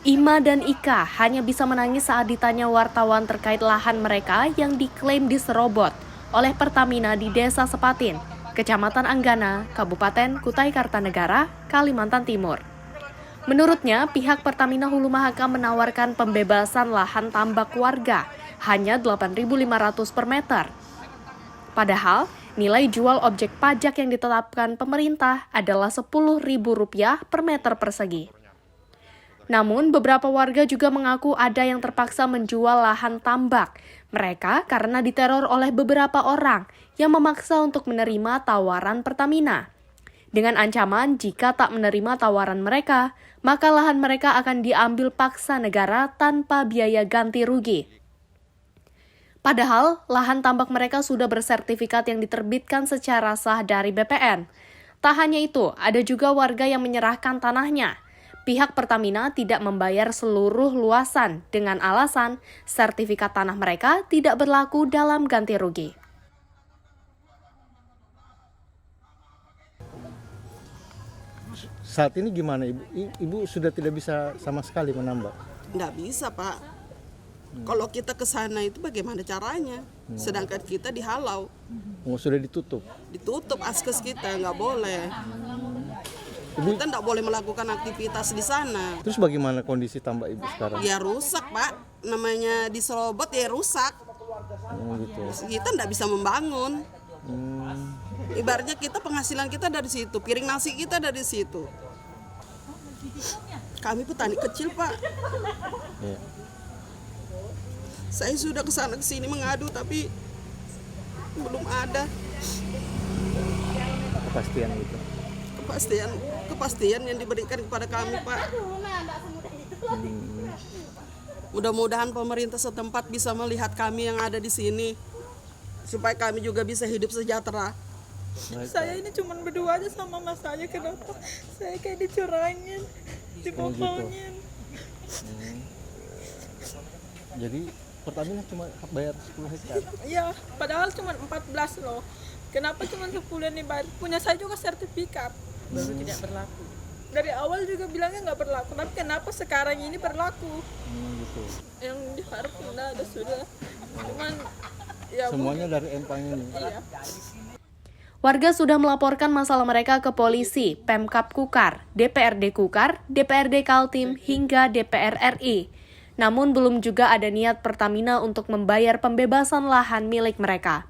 Ima dan Ika hanya bisa menangis saat ditanya wartawan terkait lahan mereka yang diklaim diserobot oleh Pertamina di Desa Sepatin, Kecamatan Anggana, Kabupaten Kutai Kartanegara, Kalimantan Timur. Menurutnya, pihak Pertamina Hulu Mahakam menawarkan pembebasan lahan tambak warga hanya 8.500 per meter. Padahal, nilai jual objek pajak yang ditetapkan pemerintah adalah Rp10.000 per meter persegi. Namun, beberapa warga juga mengaku ada yang terpaksa menjual lahan tambak mereka karena diteror oleh beberapa orang yang memaksa untuk menerima tawaran Pertamina. Dengan ancaman jika tak menerima tawaran mereka, maka lahan mereka akan diambil paksa negara tanpa biaya ganti rugi. Padahal, lahan tambak mereka sudah bersertifikat yang diterbitkan secara sah dari BPN. Tak hanya itu, ada juga warga yang menyerahkan tanahnya. Pihak Pertamina tidak membayar seluruh luasan dengan alasan sertifikat tanah mereka tidak berlaku dalam ganti rugi. Saat ini gimana Ibu? Ibu sudah tidak bisa sama sekali menambah? Nggak bisa, Pak. Kalau kita ke sana itu bagaimana caranya? Sedangkan kita dihalau. Sudah ditutup? Ditutup akses kita, nggak boleh. Kita nggak boleh melakukan aktivitas di sana. Terus bagaimana kondisi tambak Ibu sekarang? Ya rusak, Pak. Namanya diserobot ya rusak. Gitu. Kita nggak bisa membangun. Ibaratnya kita penghasilan kita dari situ, piring nasi kita dari situ. Kami petani kecil, Pak. Ya. Saya sudah kesana kesini mengadu tapi belum ada Kepastian itu. kepastian yang diberikan kepada kami, Pak. Mudah-mudahan pemerintah setempat bisa melihat kami yang ada di sini supaya kami juga bisa hidup sejahtera. Saya ini cuma berdua aja sama mas saya, kenapa saya kayak dicurangin, dibohongin. Jadi Pertamina cuma bayar 10 hektar? Iya, padahal cuma 14 loh. Kenapa cuma 10 yang dibayar? Punya saya juga sertifikat. Baru tidak berlaku. Dari awal juga bilangnya nggak berlaku, tapi kenapa sekarang ini berlaku? Gitu. Yang diharapkan udah ada sudah. Cuman ya Semuanya dari empang ini? iya. Warga sudah melaporkan masalah mereka ke polisi, Pemkab Kukar, DPRD Kukar, DPRD Kaltim, hingga DPR RI. Namun belum juga ada niat Pertamina untuk membayar pembebasan lahan milik mereka.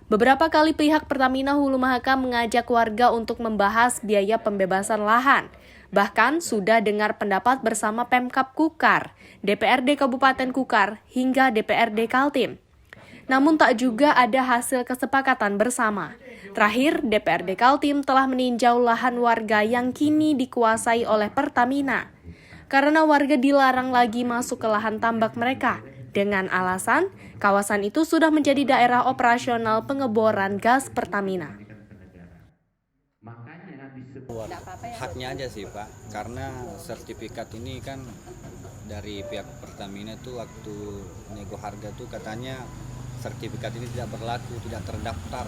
Beberapa kali pihak Pertamina Hulu Mahakam mengajak warga untuk membahas biaya pembebasan lahan. Bahkan sudah dengar pendapat bersama Pemkab Kukar, DPRD Kabupaten Kukar, hingga DPRD Kaltim. Namun tak juga ada hasil kesepakatan bersama. Terakhir, DPRD Kaltim telah meninjau lahan warga yang kini dikuasai oleh Pertamina. Karena warga dilarang lagi masuk ke lahan tambak mereka, dengan alasan kawasan itu sudah menjadi daerah operasional pengeboran gas Pertamina. Haknya aja sih Pak, karena sertifikat ini kan dari pihak Pertamina tuh waktu nego harga tuh katanya sertifikat ini tidak berlaku, tidak terdaftar.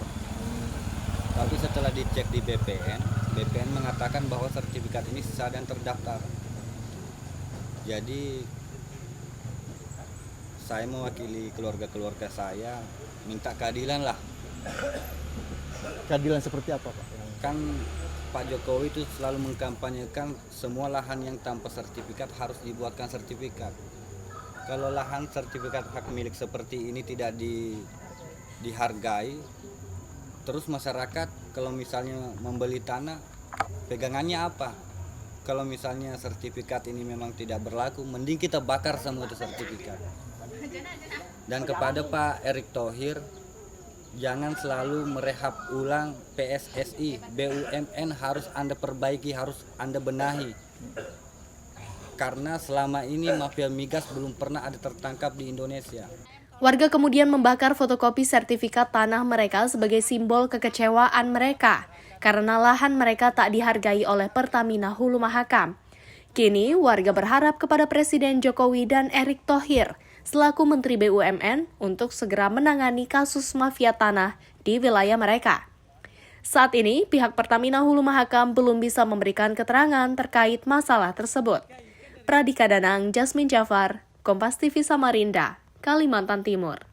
Tapi setelah dicek di BPN mengatakan bahwa sertifikat ini sah dan terdaftar. Jadi saya mewakili keluarga-keluarga saya minta keadilan lah. Keadilan seperti apa Pak? Kan Pak Jokowi itu selalu mengkampanyekan semua lahan yang tanpa sertifikat harus dibuatkan sertifikat. Kalau lahan sertifikat hak milik seperti ini tidak dihargai, terus masyarakat kalau misalnya membeli tanah, pegangannya apa? Kalau misalnya sertifikat ini memang tidak berlaku, mending kita bakar semua itu sertifikat. Dan kepada Pak Erick Thohir, jangan selalu merehab ulang PSSI, BUMN harus Anda perbaiki, harus Anda benahi. Karena selama ini mafia migas belum pernah ada tertangkap di Indonesia. Warga kemudian membakar fotokopi sertifikat tanah mereka sebagai simbol kekecewaan mereka karena lahan mereka tak dihargai oleh Pertamina Hulu Mahakam. Kini, warga berharap kepada Presiden Jokowi dan Erick Thohir selaku Menteri BUMN untuk segera menangani kasus mafia tanah di wilayah mereka. Saat ini, pihak Pertamina Hulu Mahakam belum bisa memberikan keterangan terkait masalah tersebut. Pradika Danang, Jasmine Jafar, Kompas TV Samarinda, Kalimantan Timur.